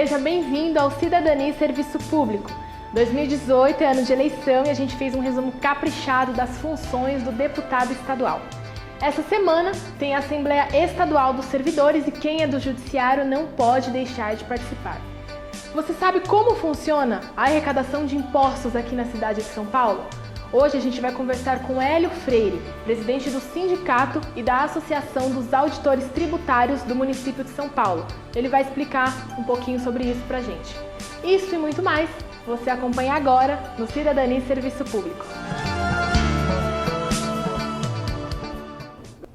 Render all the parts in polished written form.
Seja bem-vindo ao Cidadania e Serviço Público. 2018 é ano de eleição e a gente fez um resumo caprichado das funções do deputado estadual. Essa semana tem a Assembleia Estadual dos Servidores e quem é do Judiciário não pode deixar de participar. Você sabe como funciona a arrecadação de impostos aqui na cidade de São Paulo? Hoje a gente vai conversar com Hélio Freire, presidente do sindicato e da Associação dos Auditores Tributários do município de São Paulo. Ele vai explicar um pouquinho sobre isso pra gente. Isso e muito mais, você acompanha agora no Cidadania e Serviço Público.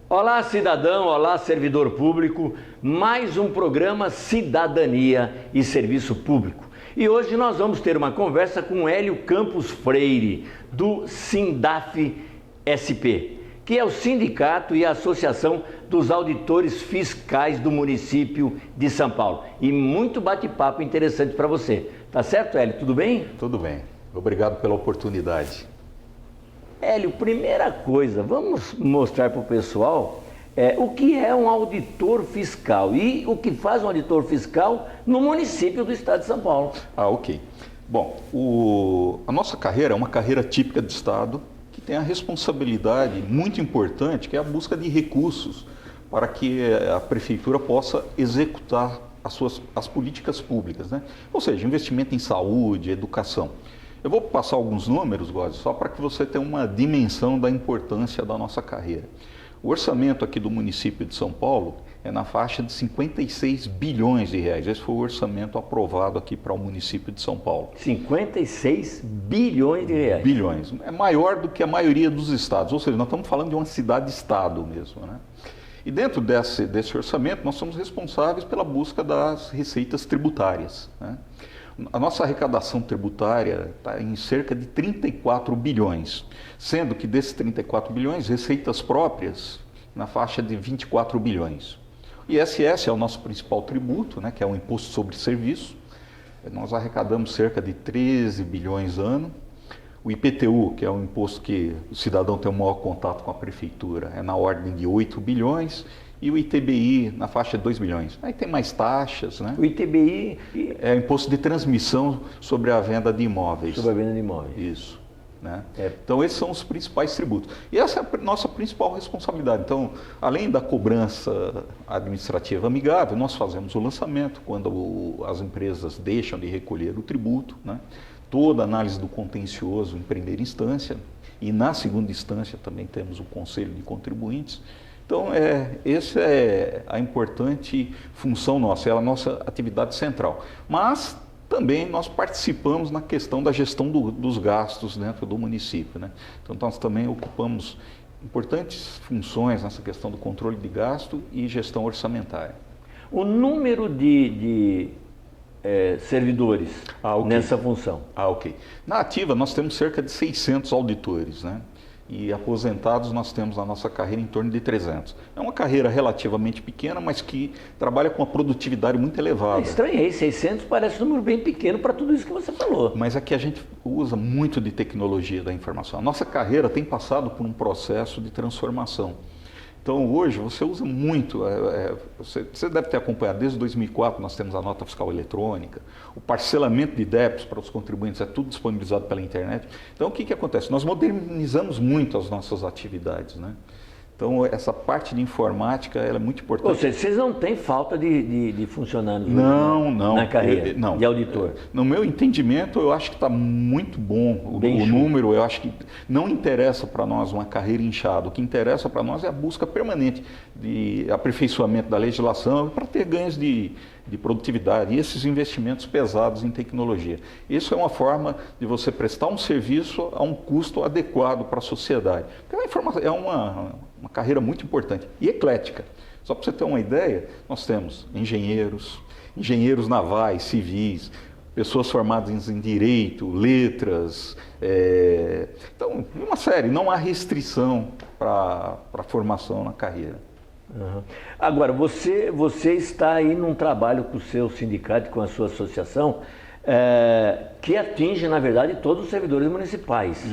Olá, cidadão, olá, servidor público, mais um programa Cidadania e Serviço Público. E hoje nós vamos ter uma conversa com Hélio Campos Freire, do SINDAF-SP, que é o Sindicato e a Associação dos Auditores Fiscais do município de São Paulo. E muito bate-papo interessante para você. Tá certo, Hélio? Tudo bem? Tudo bem. Obrigado pela oportunidade. Hélio, primeira coisa, vamos mostrar para o pessoal o que é um auditor fiscal e o que faz um auditor fiscal no município do estado de São Paulo. Ok. Bom, a nossa carreira é uma carreira típica do estado que tem a responsabilidade muito importante, que é a busca de recursos para que a prefeitura possa executar as políticas públicas, né? Ou seja, investimento em saúde, educação. Eu vou passar alguns números, Góes, só para que você tenha uma dimensão da importância da nossa carreira. O orçamento aqui do município de São Paulo é na faixa de 56 bilhões de reais. Esse foi o orçamento aprovado aqui para o município de São Paulo. 56 bilhões de reais. Bilhões. É maior do que a maioria dos estados. Ou seja, nós estamos falando de uma cidade-estado mesmo, né? E dentro desse orçamento, nós somos responsáveis pela busca das receitas tributárias, né? A nossa arrecadação tributária está em cerca de 34 bilhões, sendo que desses 34 bilhões, receitas próprias na faixa de 24 bilhões. O ISS é o nosso principal tributo, né, que é o Imposto sobre Serviço. Nós arrecadamos cerca de 13 bilhões ano. O IPTU, que é um imposto que o cidadão tem o maior contato com a prefeitura, é na ordem de 8 bilhões. E o ITBI na faixa de 2 bilhões. Aí tem mais taxas, né? O ITBI é imposto de transmissão sobre a venda de imóveis. Sobre a venda de imóveis. Isso. Né? Então esses são os principais tributos. E essa é a nossa principal responsabilidade. Então, além da cobrança administrativa amigável, nós fazemos o lançamento quando as empresas deixam de recolher o tributo, né? Toda a análise do contencioso em primeira instância e na segunda instância também temos o Conselho de Contribuintes. Então, essa é a importante função nossa, é a nossa atividade central. Mas também nós participamos na questão da gestão dos gastos dentro do município, né? Então, nós também ocupamos importantes funções nessa questão do controle de gasto e gestão orçamentária. O número de servidores nessa função? Ok. Na ativa, nós temos cerca de 600 auditores, né? E aposentados nós temos na nossa carreira em torno de 300. É uma carreira relativamente pequena, mas que trabalha com uma produtividade muito elevada. Estranhei, 600 parece um número bem pequeno para tudo isso que você falou. Mas é que a gente usa muito de tecnologia da informação. A nossa carreira tem passado por um processo de transformação. Então hoje você usa muito, você deve ter acompanhado, desde 2004 nós temos a nota fiscal eletrônica, o parcelamento de débitos para os contribuintes é tudo disponibilizado pela internet. Então o que acontece? Nós modernizamos muito as nossas atividades, né? Então essa parte de informática ela é muito importante. Ou seja, vocês não têm falta de funcionários na carreira de auditor? No meu entendimento, eu acho que está muito bom o número. Eu acho que não interessa para nós uma carreira inchada. O que interessa para nós é a busca permanente de aperfeiçoamento da legislação para ter ganhos de produtividade e esses investimentos pesados em tecnologia. Isso é uma forma de você prestar um serviço a um custo adequado para a sociedade. Porque é uma carreira muito importante e eclética. Só para você ter uma ideia, nós temos engenheiros navais, civis, pessoas formadas em direito, letras, então, uma série, não há restrição para a formação na carreira. Uhum. Agora, você está aí num trabalho com o seu sindicato, com a sua associação, que atinge, na verdade, todos os servidores municipais,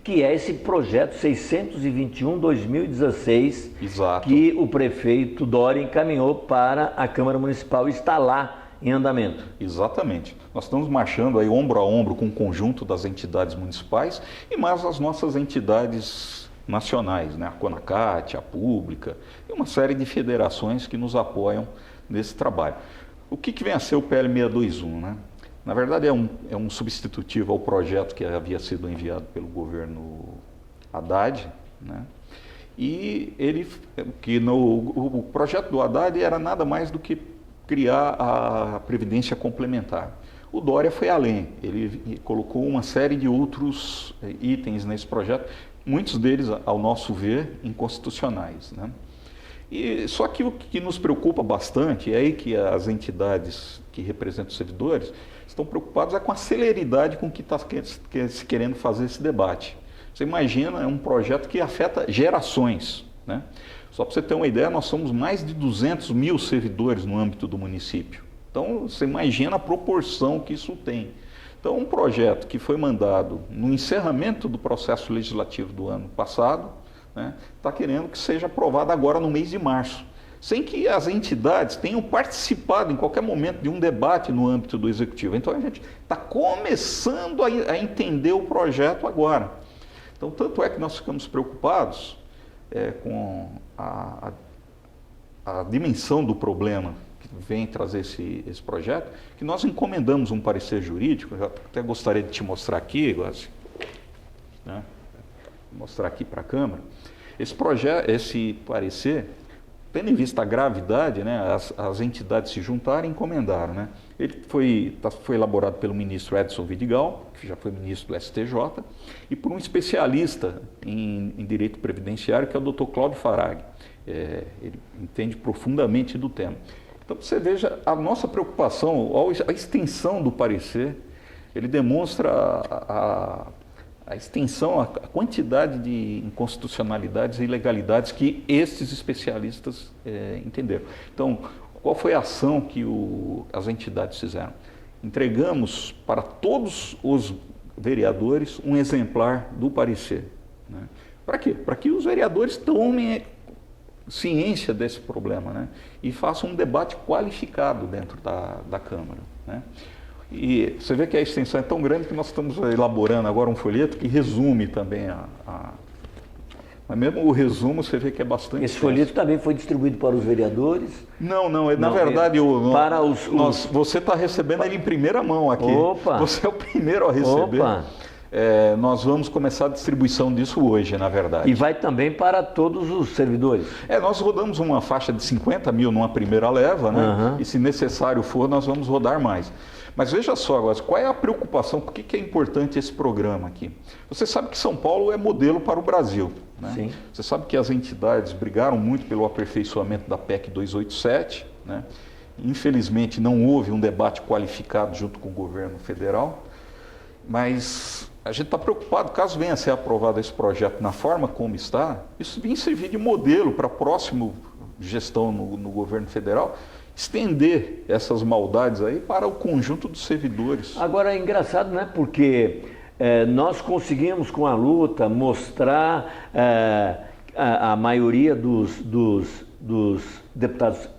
que é esse projeto 621/2016, Exato. que o prefeito Dória encaminhou para a Câmara Municipal, está lá em andamento. Exatamente. Nós estamos marchando aí ombro a ombro com o conjunto das entidades municipais e mais as nossas entidades nacionais, né? A CONACAT, a Pública e uma série de federações que nos apoiam nesse trabalho. O que vem a ser o PL 621, né? Na verdade, é um substitutivo ao projeto que havia sido enviado pelo governo Haddad, né? E o projeto do Haddad era nada mais do que criar a Previdência Complementar. O Dória foi além, ele colocou uma série de outros itens nesse projeto, muitos deles, ao nosso ver, inconstitucionais, né? E só que o que nos preocupa bastante, é aí que as entidades que representam os servidores estão preocupadas com a celeridade com que está se querendo fazer esse debate. Você imagina, é um projeto que afeta gerações, né? Só para você ter uma ideia, nós somos mais de 200 mil servidores no âmbito do município. Então, você imagina a proporção que isso tem. Então, um projeto que foi mandado no encerramento do processo legislativo do ano passado, né, está querendo que seja aprovado agora no mês de março, sem que as entidades tenham participado em qualquer momento de um debate no âmbito do Executivo. Então, a gente está começando a entender o projeto agora. Então, tanto é que nós ficamos preocupados com a dimensão do problema que vem trazer esse projeto, que nós encomendamos um parecer jurídico. Eu até gostaria de te mostrar aqui, né? Mostrar aqui para a Câmara. Esse parecer, tendo em vista a gravidade, né, as entidades se juntaram e encomendaram, né? Ele foi elaborado pelo ministro Edson Vidigal, que já foi ministro do STJ, e por um especialista em direito previdenciário, que é o Dr. Cláudio Farag. Ele entende profundamente do tema. Então, você veja a nossa preocupação, a extensão do parecer, ele demonstra a extensão, a quantidade de inconstitucionalidades e ilegalidades que esses especialistas entenderam. Então, qual foi a ação que as entidades fizeram? Entregamos para todos os vereadores um exemplar do parecer, né? Para quê? Para que os vereadores tomem ciência desse problema, né? E façam um debate qualificado dentro da Câmara, né? E você vê que a extensão é tão grande que nós estamos elaborando agora um folheto que resume também Mas mesmo o resumo você vê que é bastante... Esse folheto também foi distribuído para os vereadores? Não, na verdade, você está recebendo ele em primeira mão aqui. Opa! Você é o primeiro a receber. Opa! Nós vamos começar a distribuição disso hoje, na verdade. E vai também para todos os servidores? Nós rodamos uma faixa de 50 mil numa primeira leva, né? Uhum. E se necessário for, nós vamos rodar mais. Mas veja só agora, qual é a preocupação, por que é importante esse programa aqui? Você sabe que São Paulo é modelo para o Brasil, né? Sim. Você sabe que as entidades brigaram muito pelo aperfeiçoamento da PEC 287, né? Infelizmente não houve um debate qualificado junto com o governo federal, mas a gente está preocupado, caso venha a ser aprovado esse projeto na forma como está, isso vinha servir de modelo para a próxima gestão no governo federal, estender essas maldades aí para o conjunto dos servidores. Agora é engraçado, né? Porque nós conseguimos com a luta mostrar a maioria dos deputados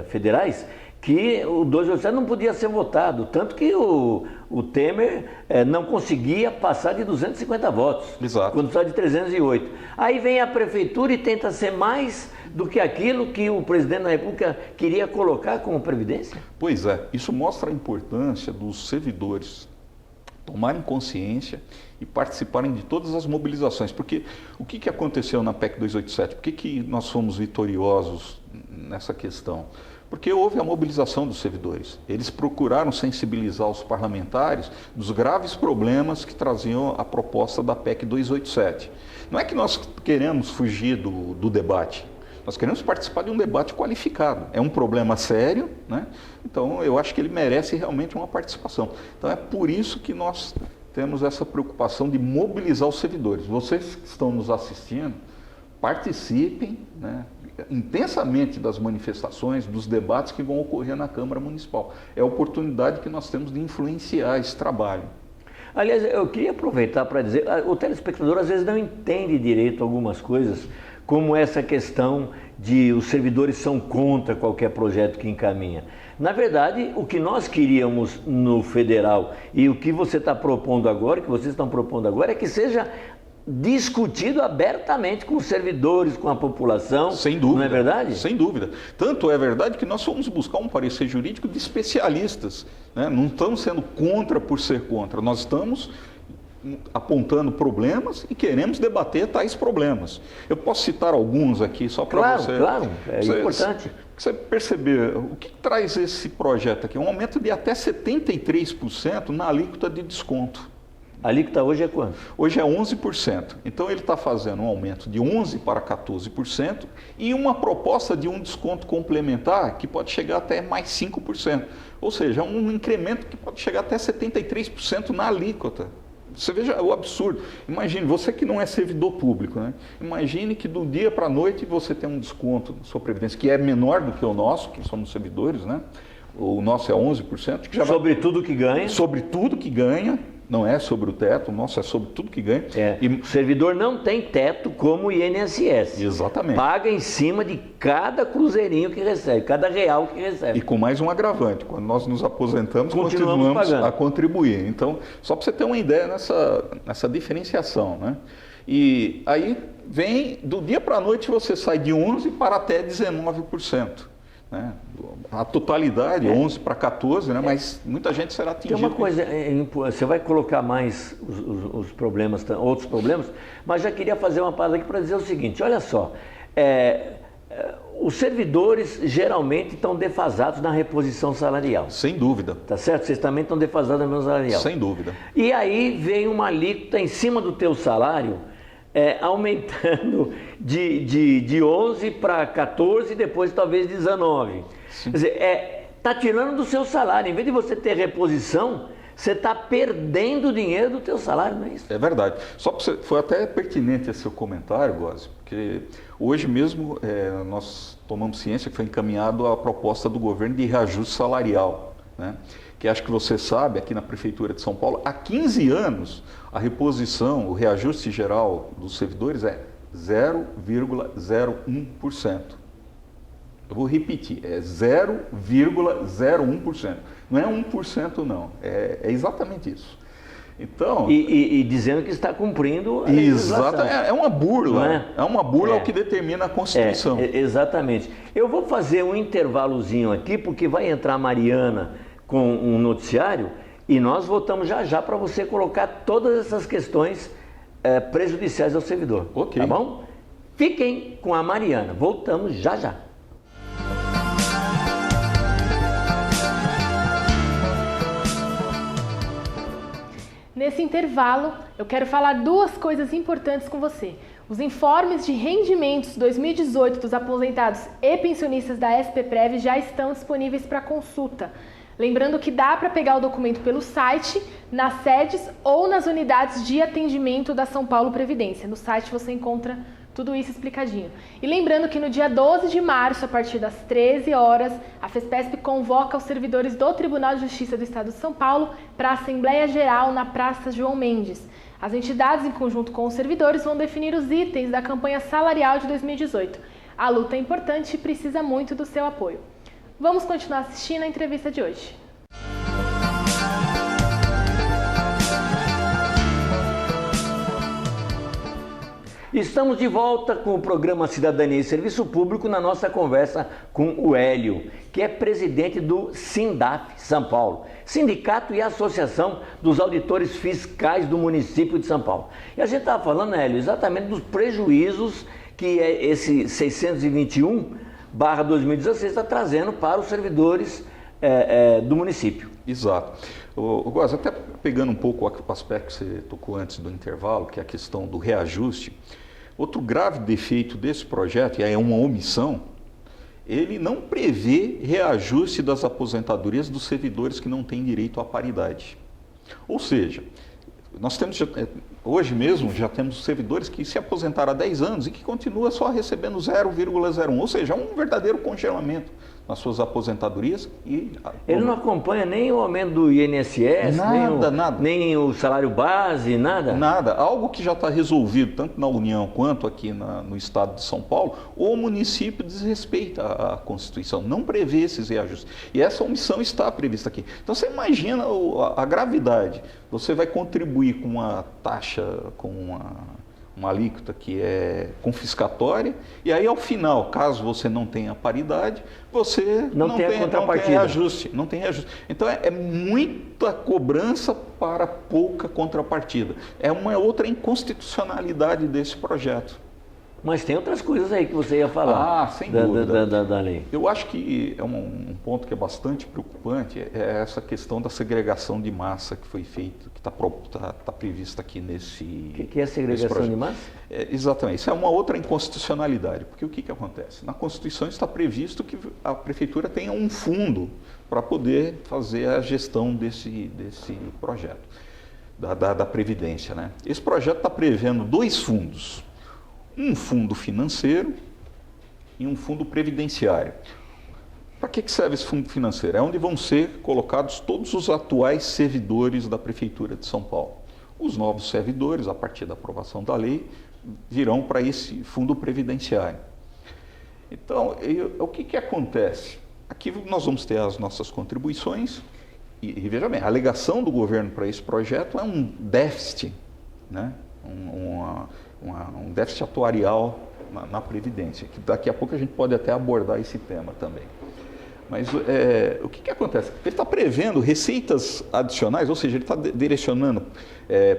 federais que o 287 não podia ser votado, tanto que o Temer não conseguia passar de 250 votos, Exato. Quando está de 308. Aí vem a prefeitura e tenta ser mais do que aquilo que o presidente da República queria colocar como previdência? Pois é, isso mostra a importância dos servidores tomarem consciência e participarem de todas as mobilizações. Porque o que aconteceu na PEC 287? Por que nós fomos vitoriosos nessa questão? Porque houve a mobilização dos servidores. Eles procuraram sensibilizar os parlamentares dos graves problemas que traziam a proposta da PEC 287. Não é que nós queremos fugir do debate. Nós queremos participar de um debate qualificado. É um problema sério, né? Então eu acho que ele merece realmente uma participação. Então é por isso que nós temos essa preocupação de mobilizar os servidores. Vocês que estão nos assistindo, participem, né, intensamente das manifestações, dos debates que vão ocorrer na Câmara Municipal. É a oportunidade que nós temos de influenciar esse trabalho. Aliás, eu queria aproveitar para dizer, o telespectador às vezes não entende direito algumas coisas, como essa questão de os servidores são contra qualquer projeto que encaminha. Na verdade, o que nós queríamos no federal e o que você está propondo agora, que vocês estão propondo agora, é que seja discutido abertamente com os servidores, com a população. Sem dúvida. Não é verdade? Sem dúvida. Tanto é verdade que nós fomos buscar um parecer jurídico de especialistas, né? Não estamos sendo contra por ser contra, nós estamos apontando problemas e queremos debater tais problemas. Eu posso citar alguns aqui só para você. Claro, é importante. Você perceber o que traz esse projeto aqui? Um aumento de até 73% na alíquota de desconto. A alíquota hoje é quanto? Hoje é 11%. Então ele está fazendo um aumento de 11% para 14% e uma proposta de um desconto complementar que pode chegar até mais 5%. Ou seja, um incremento que pode chegar até 73% na alíquota. Você veja o absurdo. Imagine, você que não é servidor público, né? Imagine que do dia para a noite você tem um desconto na sua previdência, que é menor do que o nosso, que somos servidores, né? O nosso é 11%. Que já sobre tudo que ganha. Sobre tudo que ganha. Não é sobre o teto, o nosso é sobre tudo que ganha. E o servidor não tem teto como o INSS. Exatamente. Paga em cima de cada cruzeirinho que recebe, cada real que recebe. E com mais um agravante, quando nós nos aposentamos, continuamos a contribuir. Então, só para você ter uma ideia nessa diferenciação, né? E aí vem, do dia para a noite você sai de 11% para até 19%. Né? A totalidade, 11 para 14, né? Mas muita gente será atingida. Tem uma coisa, você vai colocar mais os problemas, outros problemas, mas já queria fazer uma pausa aqui para dizer o seguinte, olha só, os servidores geralmente estão defasados na reposição salarial. Sem dúvida. Tá certo? Vocês também estão defasados na reposição salarial. Sem dúvida. E aí vem uma alíquota em cima do teu salário, aumentando de 11 para 14 e depois talvez 19. Sim. Quer dizer, está tirando do seu salário. Em vez de você ter reposição, você está perdendo dinheiro do teu salário, não é isso? É verdade. Só que foi até pertinente esse seu comentário, Góes, porque hoje mesmo nós tomamos ciência que foi encaminhado a proposta do governo de reajuste salarial, né? Que acho que você sabe, aqui na Prefeitura de São Paulo, há 15 anos, a reposição, o reajuste geral dos servidores é 0,01%. Eu vou repetir, é 0,01%. Não é 1% não, é exatamente isso. Então, e dizendo que está cumprindo a legislação. Exato, é uma burla, é uma burla ao que determina a Constituição. Exatamente. Eu vou fazer um intervalozinho aqui, porque vai entrar a Mariana com um noticiário e nós voltamos já para você colocar todas essas questões prejudiciais ao servidor. Ok. Tá bom? Fiquem com a Mariana. Voltamos já. Nesse intervalo, eu quero falar duas coisas importantes com você. Os informes de rendimentos 2018 dos aposentados e pensionistas da SPPrev já estão disponíveis para consulta. Lembrando que dá para pegar o documento pelo site, nas sedes ou nas unidades de atendimento da São Paulo Previdência. No site você encontra tudo isso explicadinho. E lembrando que no dia 12 de março, a partir das 13 horas, a FESPESP convoca os servidores do Tribunal de Justiça do Estado de São Paulo para a Assembleia Geral na Praça João Mendes. As entidades, em conjunto com os servidores, vão definir os itens da campanha salarial de 2018. A luta é importante e precisa muito do seu apoio. Vamos continuar assistindo a entrevista de hoje. Estamos de volta com o programa Cidadania e Serviço Público na nossa conversa com o Hélio, que é presidente do SINDAF São Paulo, Sindicato e Associação dos Auditores Fiscais do município de São Paulo. E a gente estava falando, Hélio, exatamente dos prejuízos que esse 621/2016 está trazendo para os servidores do município. Exato. Góes, até pegando um pouco o aspecto que você tocou antes do intervalo, que é a questão do reajuste, outro grave defeito desse projeto, e é uma omissão, ele não prevê reajuste das aposentadorias dos servidores que não têm direito à paridade. Ou seja, nós temos, hoje mesmo, já temos servidores que se aposentaram há 10 anos e que continuam só recebendo 0,01, ou seja, um verdadeiro congelamento nas suas aposentadorias. Ele não acompanha nem o aumento do INSS, nem o salário base, nada? Nada. Algo que já está resolvido, tanto na União quanto aqui no estado de São Paulo, o município desrespeita a Constituição, não prevê esses reajustes. E essa omissão está prevista aqui. Então você imagina a gravidade. Você vai contribuir com uma taxa, com uma alíquota que é confiscatória, e aí ao final, caso você não tenha paridade, você não tem reajuste. Não tem reajuste. Então é muita cobrança para pouca contrapartida. É uma outra inconstitucionalidade desse projeto. Mas tem outras coisas aí que você ia falar. Sem dúvida. Da lei. Eu acho que é um ponto que é bastante preocupante, é essa questão da segregação de massa que foi feita, que está prevista aqui nesse... O que é segregação de massa? Exatamente. Isso é uma outra inconstitucionalidade, porque o que acontece? Na Constituição está previsto que a Prefeitura tenha um fundo para poder fazer a gestão desse projeto, da Previdência, né? Esse projeto está prevendo 2 fundos. Um fundo financeiro e um fundo previdenciário. Para que serve esse fundo financeiro? É onde vão ser colocados todos os atuais servidores da Prefeitura de São Paulo. Os novos servidores, a partir da aprovação da lei, virão para esse fundo previdenciário. Então, o que acontece? Aqui nós vamos ter as nossas contribuições e veja bem, a alegação do governo para esse projeto é um déficit, né? Um déficit atuarial na Previdência, que daqui a pouco a gente pode até abordar esse tema também. Mas o que acontece? Ele está prevendo receitas adicionais, ou seja, ele está direcionando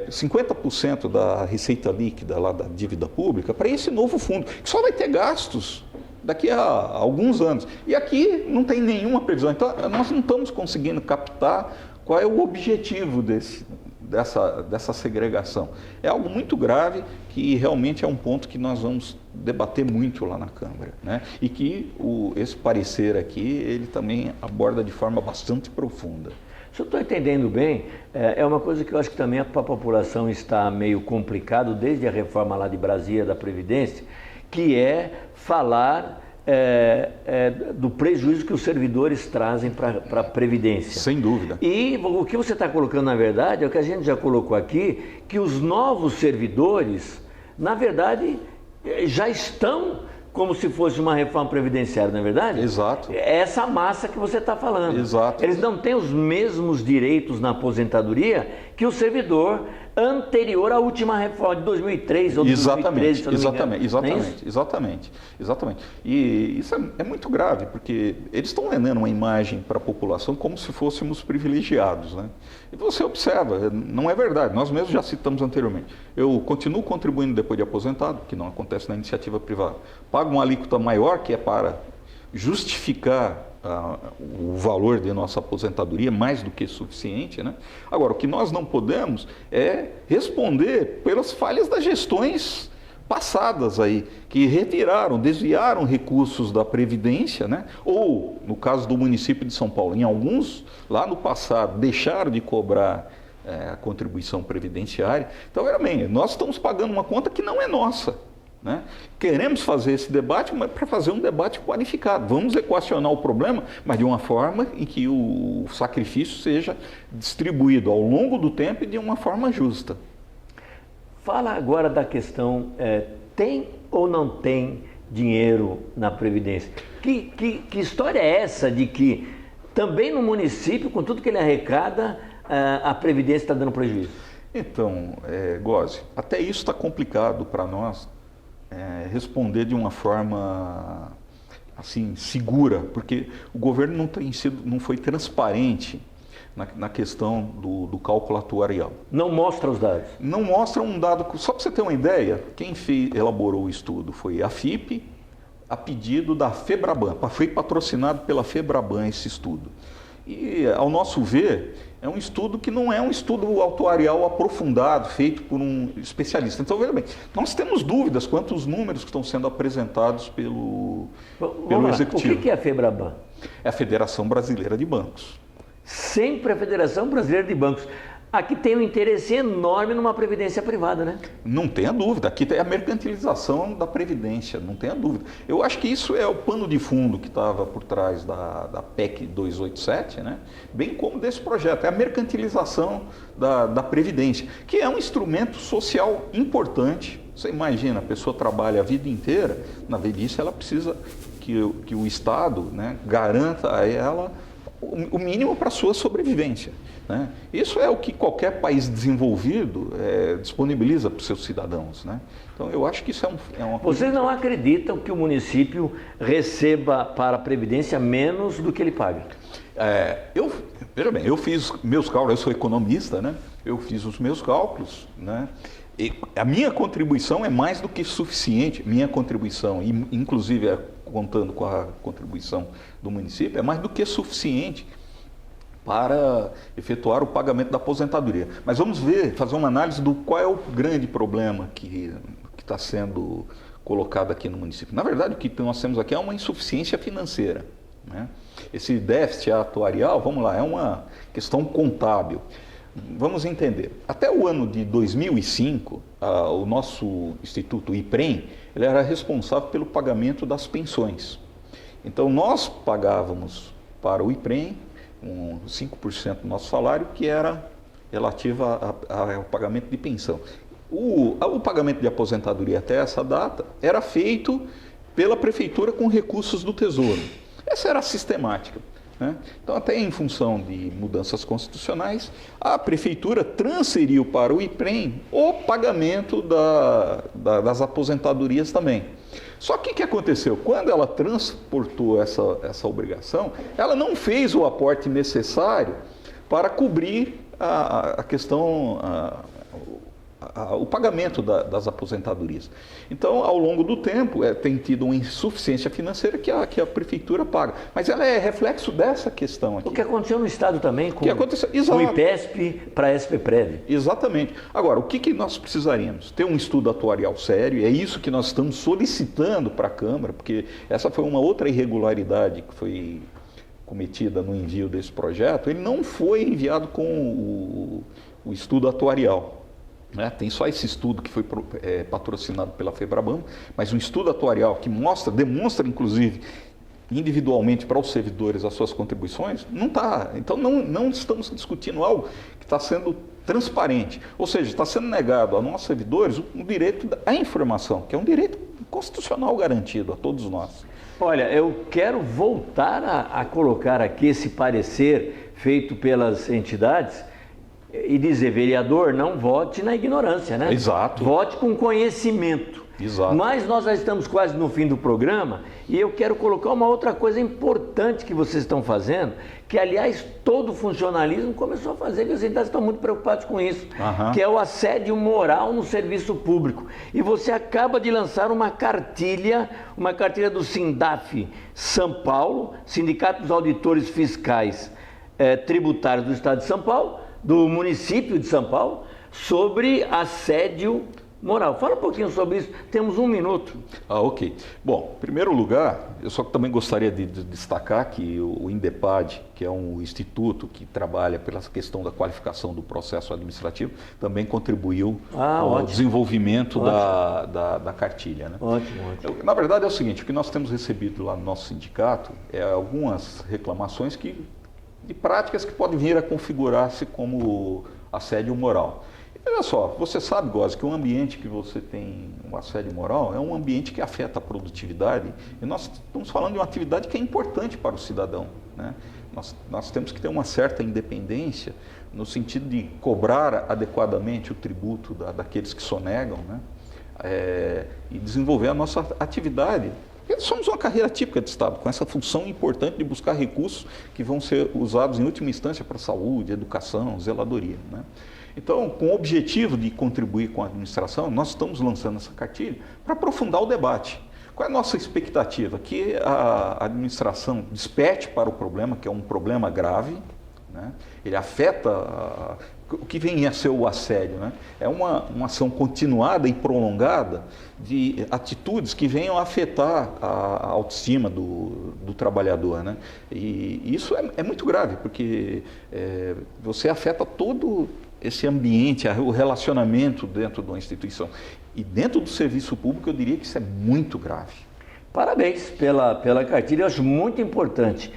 50% da receita líquida lá da dívida pública para esse novo fundo, que só vai ter gastos daqui a alguns anos. E aqui não tem nenhuma previsão. Então, nós não estamos conseguindo captar qual é o objetivo dessa segregação. É algo muito grave que realmente é um ponto que nós vamos debater muito lá na Câmara, né? E que esse parecer aqui, ele também aborda de forma bastante profunda. Se eu estou entendendo bem, é uma coisa que eu acho que também para a população está meio complicado desde a reforma lá de Brasília da Previdência, que é falar do prejuízo que os servidores trazem para a Previdência. Sem dúvida. E o que você está colocando, na verdade, é o que a gente já colocou aqui, que os novos servidores, na verdade, já estão como se fosse uma reforma previdenciária, não é verdade? Exato. É essa massa que você está falando. Exato. Eles não têm os mesmos direitos na aposentadoria que o servidor anterior à última reforma de 2003 ou 2013, se eu não me engano. Exatamente. E isso é muito grave, porque eles estão vendendo uma imagem para a população como se fôssemos privilegiados, né? E você observa, não é verdade, nós mesmos já citamos anteriormente. Eu continuo contribuindo depois de aposentado, que não acontece na iniciativa privada. Pago uma alíquota maior, que é para justificar o valor de nossa aposentadoria, mais do que suficiente, né? Agora, o que nós não podemos é responder pelas falhas das gestões passadas aí, que retiraram, desviaram recursos da Previdência, né? Ou, no caso do município de São Paulo, em alguns, lá no passado, deixaram de cobrar a contribuição previdenciária. Então, veja bem, nós estamos pagando uma conta que não é nossa, né? Queremos fazer esse debate, mas para fazer um debate qualificado. Vamos equacionar o problema, mas de uma forma em que o sacrifício seja distribuído ao longo do tempo e de uma forma justa. Fala agora da questão, tem ou não tem dinheiro na Previdência? Que história é essa de que também no município, com tudo que ele arrecada, a Previdência está dando prejuízo? Então, Gósio, até isso está complicado para nós responder de uma forma assim segura, porque o governo não foi transparente na questão do cálculo atuarial. Não mostra os dados? Não mostra um dado. Só para você ter uma ideia, quem elaborou o estudo foi a FIP, a pedido da FEBRABAN. Foi patrocinado pela FEBRABAN esse estudo. E, ao nosso ver, é um estudo que não é um estudo atuarial aprofundado, feito por um especialista. Então, veja bem, nós temos dúvidas quanto aos números que estão sendo apresentados pelo Executivo. O que é a FEBRABAN? É a Federação Brasileira de Bancos. Sempre a Federação Brasileira de Bancos. aqui tem um interesse enorme numa previdência privada, né? Não tenha dúvida, aqui tem a mercantilização da Previdência, não tenha dúvida. Eu acho que isso é o pano de fundo que estava por trás da PEC 287, né? Bem como desse projeto, é a mercantilização da Previdência, que é um instrumento social importante. Você imagina, a pessoa trabalha a vida inteira, na velhice ela precisa que o Estado, né, garanta a ela o mínimo para a sua sobrevivência, né? Isso é o que qualquer país desenvolvido disponibiliza para os seus cidadãos, né? Então eu acho que isso é uma coisa... Vocês não acreditam que o município receba para a Previdência menos do que ele paga? Veja bem, eu fiz meus cálculos, eu sou economista, né? Eu fiz os meus cálculos, né? E a minha contribuição é mais do que suficiente, minha contribuição, inclusive contando com a contribuição do município, é mais do que suficiente para efetuar o pagamento da aposentadoria. Mas vamos fazer uma análise do qual é o grande problema que está sendo colocado aqui no município. Na verdade, o que nós temos aqui é uma insuficiência financeira, né? Esse déficit atuarial, vamos lá, é uma questão contábil. Vamos entender. Até o ano de 2005, o nosso Instituto IPREM, ele era responsável pelo pagamento das pensões. Então, nós pagávamos para o IPREM 5% do nosso salário, que era relativo ao pagamento de pensão. O pagamento de aposentadoria até essa data era feito pela Prefeitura com recursos do Tesouro. Essa era a sistemática, né? Então, até em função de mudanças constitucionais, a Prefeitura transferiu para o IPREM o pagamento das aposentadorias também. Só que o que aconteceu? Quando ela transportou essa obrigação, ela não fez o aporte necessário para cobrir a questão, o pagamento das aposentadorias. Então, ao longo do tempo, tem tido uma insuficiência financeira que a Prefeitura paga. Mas ela é reflexo dessa questão aqui. O que aconteceu no Estado também com o IPESP para a SPPrev. Exatamente. Agora, o que nós precisaríamos? Ter um estudo atuarial sério, é isso que nós estamos solicitando para a Câmara, porque essa foi uma outra irregularidade que foi cometida no envio desse projeto. Ele não foi enviado com o estudo atuarial. Tem só esse estudo que foi patrocinado pela FEBRABAN, mas um estudo atuarial que demonstra inclusive individualmente para os servidores as suas contribuições, não está. Então não estamos discutindo algo que está sendo transparente, ou seja, está sendo negado a nós servidores o direito à informação, que é um direito constitucional garantido a todos nós. Olha, eu quero voltar a colocar aqui esse parecer feito pelas entidades e dizer, vereador, não vote na ignorância, né? Exato. Vote com conhecimento. Exato. Mas nós já estamos quase no fim do programa e eu quero colocar uma outra coisa importante que vocês estão fazendo, que aliás todo o funcionalismo começou a fazer, e os entidades estão muito preocupados com isso, que é o assédio moral no serviço público. E você acaba de lançar uma cartilha do SINDAF São Paulo, Sindicato dos Auditores Fiscais Tributários do Estado de São Paulo, do município de São Paulo, sobre assédio moral. Fala um pouquinho sobre isso, temos 1 minuto. Ok. Bom, em primeiro lugar, eu só também gostaria de destacar que o INDEPAD, que é um instituto que trabalha pela questão da qualificação do processo administrativo, também contribuiu ao desenvolvimento da cartilha, né? Ótimo. Na verdade é o seguinte, o que nós temos recebido lá no nosso sindicato é algumas reclamações de práticas que podem vir a configurar-se como assédio moral. E olha só, você sabe, Góes, que um ambiente que você tem um assédio moral é um ambiente que afeta a produtividade, e nós estamos falando de uma atividade que é importante para o cidadão, né? Nós temos que ter uma certa independência no sentido de cobrar adequadamente o tributo daqueles que sonegam, né? E desenvolver a nossa atividade. Somos uma carreira típica de Estado, com essa função importante de buscar recursos que vão ser usados em última instância para saúde, educação, zeladoria, né? Então, com o objetivo de contribuir com a administração, nós estamos lançando essa cartilha para aprofundar o debate. Qual é a nossa expectativa? Que a administração desperte para o problema, que é um problema grave, né? Ele afeta o que vem a ser o assédio, né? É uma ação continuada e prolongada de atitudes que venham a afetar a autoestima do trabalhador, né? E isso é muito grave, porque você afeta todo esse ambiente, o relacionamento dentro de uma instituição. E dentro do serviço público, eu diria que isso é muito grave. Parabéns pela cartilha, eu acho muito importante.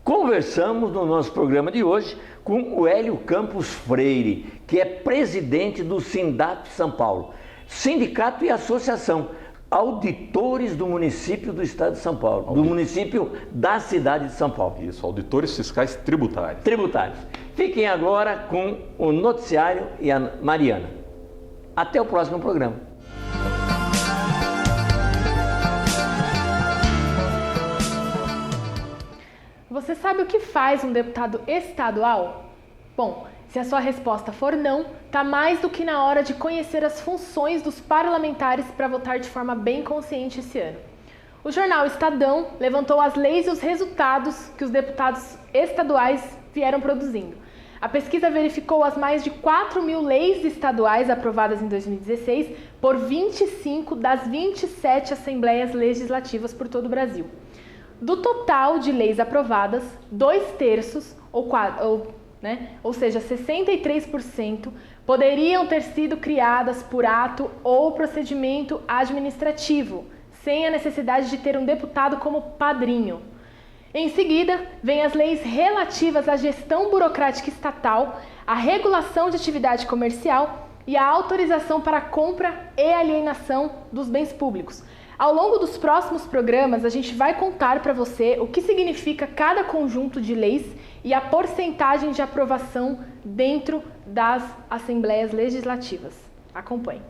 Conversamos no nosso programa de hoje com o Hélio Campos Freire, que é presidente do Sindap São Paulo, sindicato e associação, auditores do município do estado de São Paulo, do município da cidade de São Paulo. Isso, auditores fiscais tributários. Tributários. Fiquem agora com o noticiário e a Mariana. Até o próximo programa. Você sabe o que faz um deputado estadual? Bom, se a sua resposta for não, tá mais do que na hora de conhecer as funções dos parlamentares para votar de forma bem consciente esse ano. O jornal Estadão levantou as leis e os resultados que os deputados estaduais vieram produzindo. A pesquisa verificou as mais de 4.000 leis estaduais aprovadas em 2016 por 25 das 27 assembleias legislativas por todo o Brasil. Do total de leis aprovadas, 2/3, ou seja, 63%, poderiam ter sido criadas por ato ou procedimento administrativo, sem a necessidade de ter um deputado como padrinho. Em seguida, vêm as leis relativas à gestão burocrática estatal, à regulação de atividade comercial e à autorização para a compra e alienação dos bens públicos. Ao longo dos próximos programas, a gente vai contar para você o que significa cada conjunto de leis e a porcentagem de aprovação dentro das assembleias legislativas. Acompanhe.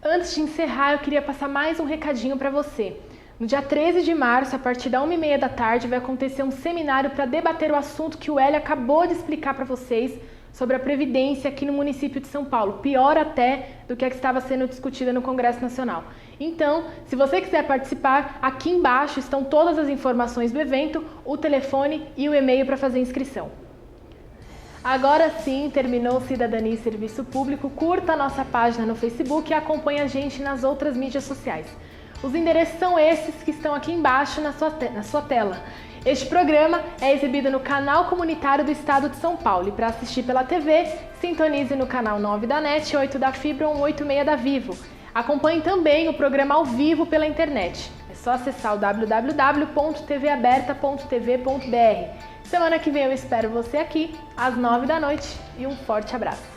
Antes de encerrar, eu queria passar mais um recadinho para você. No dia 13 de março, a partir da 1h30 da tarde, vai acontecer um seminário para debater o assunto que o Hélio acabou de explicar para vocês sobre a Previdência aqui no município de São Paulo, pior até do que a que estava sendo discutida no Congresso Nacional. Então, se você quiser participar, aqui embaixo estão todas as informações do evento, o telefone e o e-mail para fazer inscrição. Agora sim, terminou Cidadania e Serviço Público. Curta a nossa página no Facebook e acompanhe a gente nas outras mídias sociais. Os endereços são esses que estão aqui embaixo na sua tela. Este programa é exibido no canal comunitário do Estado de São Paulo e para assistir pela TV, sintonize no canal 9 da NET, 8 da Fibra ou 86 da Vivo. Acompanhe também o programa ao vivo pela internet. É só acessar o www.tvaberta.tv.br. Semana que vem eu espero você aqui, às 9 da noite, e um forte abraço.